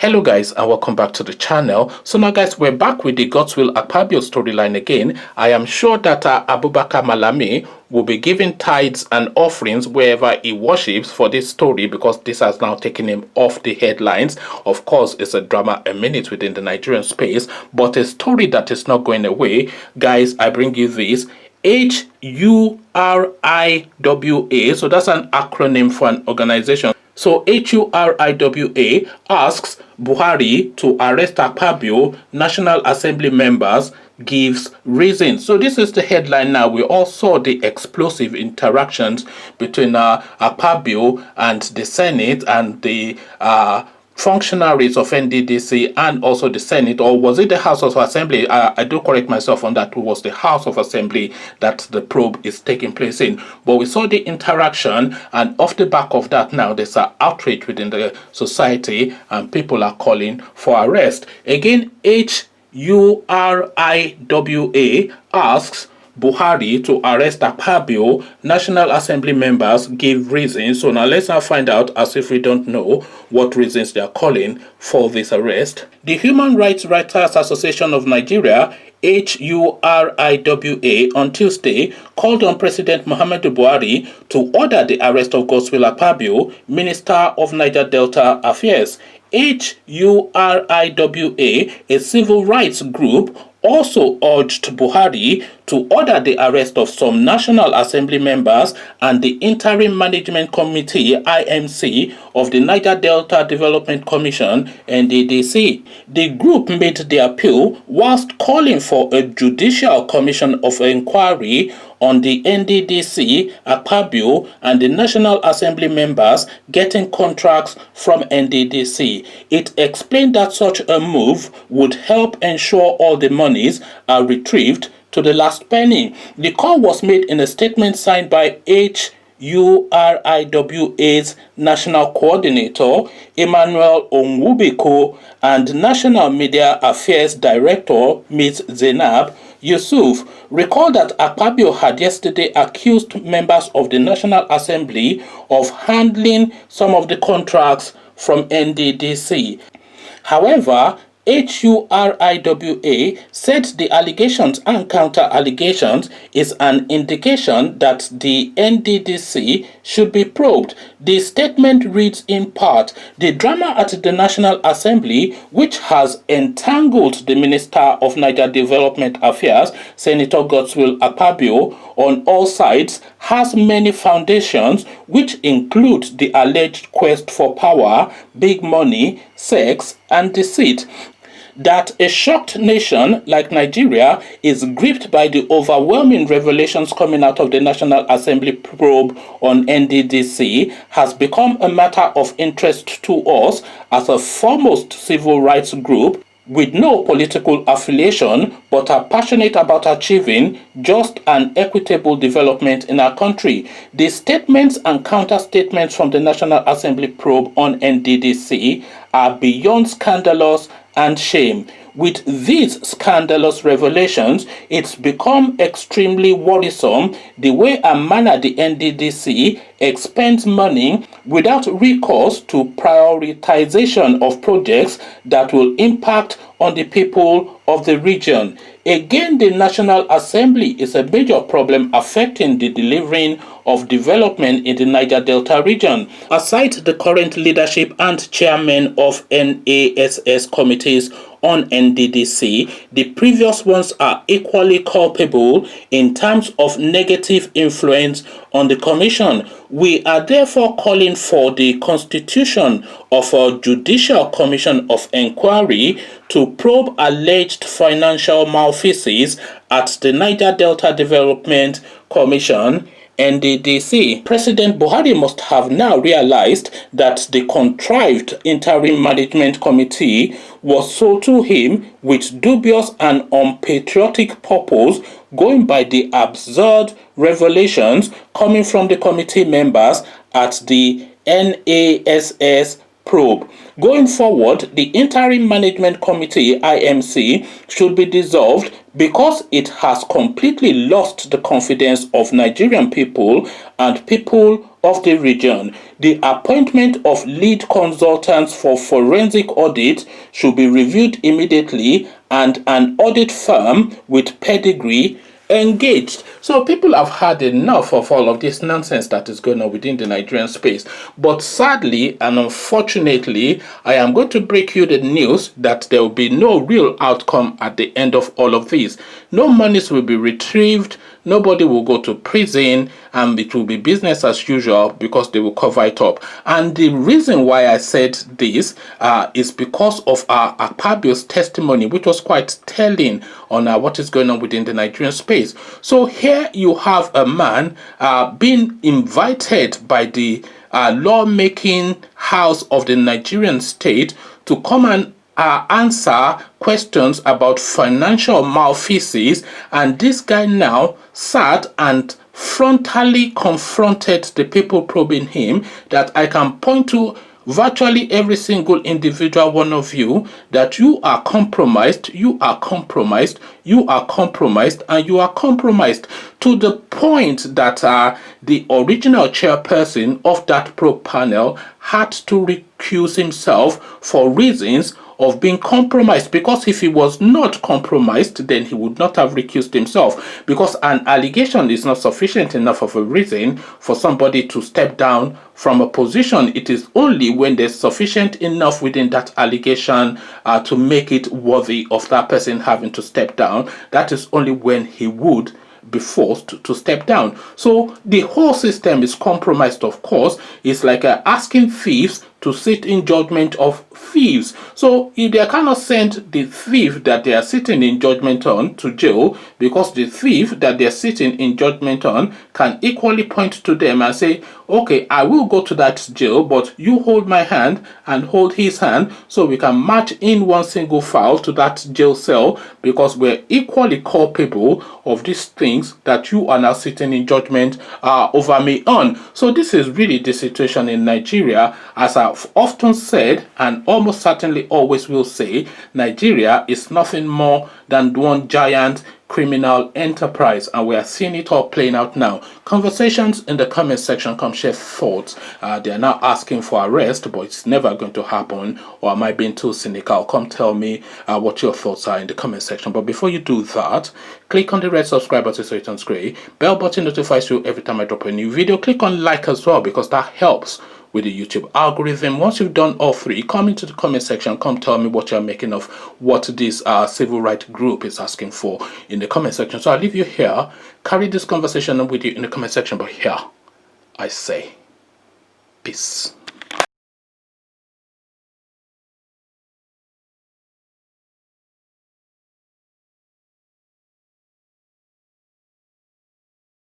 Hello guys, and welcome back to the channel. So now guys, we're back with the Godswill Akpabio storyline again. I am sure that Abubakar Malami will be giving tithes and offerings wherever he worships for this story, because this has now taken him off the headlines. Of course, it's a drama a minute within the Nigerian space, but a story that is not going away. Guys, I bring you this. HURIWA, so that's an acronym for an organization. So HURIWA asks Buhari to arrest Akpabio, National Assembly members gives reason. So this is the headline now. We all saw the explosive interactions between Akpabio and the Senate and the functionaries of NDDC and also the Senate, or was it the House of Assembly? I do correct myself on that. It was the House of Assembly that the probe is taking place in. But we saw the interaction, and off the back of that now there's an outrage within the society and people are calling for arrest. Again, HURIWA asks Buhari to arrest Akpabio, National Assembly members give reasons. So now let's now find out, as if we don't know, what reasons they are calling for this arrest. The Human Rights Writers Association of Nigeria, HURIWA, on Tuesday called on President Muhammadu Buhari to order the arrest of Godswill Akpabio, Minister of Niger Delta Affairs. HURIWA, a civil rights group, also urged Buhari to order the arrest of some National Assembly members and the Interim Management Committee (IMC) of the Niger Delta Development Commission (NDDC). The group made the appeal whilst calling for a judicial commission of inquiry on the NDDC, Akpabio, and the National Assembly members getting contracts from NDDC. It explained that such a move would help ensure all the monies are retrieved to the last penny. The call was made in a statement signed by HURIWA's National Coordinator, Emmanuel Onwubiko, and National Media Affairs Director, Ms. Zainab Yusuf. Recall that Akpabio had yesterday accused members of the National Assembly of handling some of the contracts from NDDC. However, HURIWA said the allegations and counter-allegations is an indication that the NDDC should be probed. The statement reads in part, "The drama at the National Assembly, which has entangled the Minister of Niger Development Affairs, Senator Godswill Akpabio, on all sides, has many foundations, which include the alleged quest for power, big money, sex, and deceit. That a shocked nation like Nigeria is gripped by the overwhelming revelations coming out of the National Assembly probe on NDDC has become a matter of interest to us as a foremost civil rights group with no political affiliation, but are passionate about achieving just and equitable development in our country. The statements and counter-statements from the National Assembly probe on NDDC are beyond scandalous and shame. With these scandalous revelations, it's become extremely worrisome the way and manner the NDDC expends money without recourse to prioritization of projects that will impact on the people of the region. Again, the National Assembly is a major problem affecting the delivering of development in the Niger Delta region. Aside the current leadership and chairmen of NASS committees on NDDC, the previous ones are equally culpable in terms of negative influence on the commission. We are therefore calling for the constitution of a judicial commission of inquiry to probe alleged financial malfeasance at the Niger Delta Development Commission NDDC. President Buhari must have now realized that the contrived interim management committee was sold to him with dubious and unpatriotic purpose, going by the absurd revelations coming from the committee members at the NASS probe. Going forward, the Interim Management Committee (IMC) should be dissolved because it has completely lost the confidence of Nigerian people and people of the region. The appointment of lead consultants for forensic audit should be reviewed immediately and an audit firm with pedigree engaged. So people have had enough of all of this nonsense that is going on within the Nigerian space. But sadly and unfortunately, I am going to break you the news that there will be no real outcome at the end of all of this. No monies will be retrieved, nobody will go to prison, and it will be business as usual because they will cover it up. And the reason why I said this is because of Akpabio's testimony, which was quite telling on what is going on within the Nigerian space. So here you have a man being invited by the lawmaking house of the Nigerian state to come and answer questions about financial malfeasance, and this guy now sat and frontally confronted the people probing him that I can point to virtually every single individual one of you that you are compromised, you are compromised, you are compromised, and you are compromised, to the point that the original chairperson of that probe panel had to recuse himself for reasons of being compromised, because if he was not compromised, then he would not have recused himself, because an allegation is not sufficient enough of a reason for somebody to step down from a position. It is only when there's sufficient enough within that allegation to make it worthy of that person having to step down. That is only when he would be forced to step down. So the whole system is compromised, of course. It's like asking thieves to sit in judgment of thieves. So if they cannot send the thief that they are sitting in judgment on to jail, because the thief that they're sitting in judgment on can equally point to them and say, okay, I will go to that jail, but you hold my hand and hold his hand so we can match in one single file to that jail cell, because we're equally culpable of these things that you are now sitting in judgment over me on. So this is really the situation in Nigeria. As I've often said, and almost certainly always will say, Nigeria is nothing more than one giant criminal enterprise, and we are seeing it all playing out now. Conversations in the comment section, come share thoughts. They are now asking for arrest, but it's never going to happen. Or am I being too cynical? Come tell me what your thoughts are in the comment section. But before you do that, click on the red subscribe button so it turns gray. Bell button notifies you every time I drop a new video. Click on like as well, because that helps with the YouTube algorithm. Once you've done all three, come into the comment section, come tell me what you're making of what this civil rights group is asking for in the comment section. So I'll leave you here, carry this conversation with you in the comment section, but here I say peace.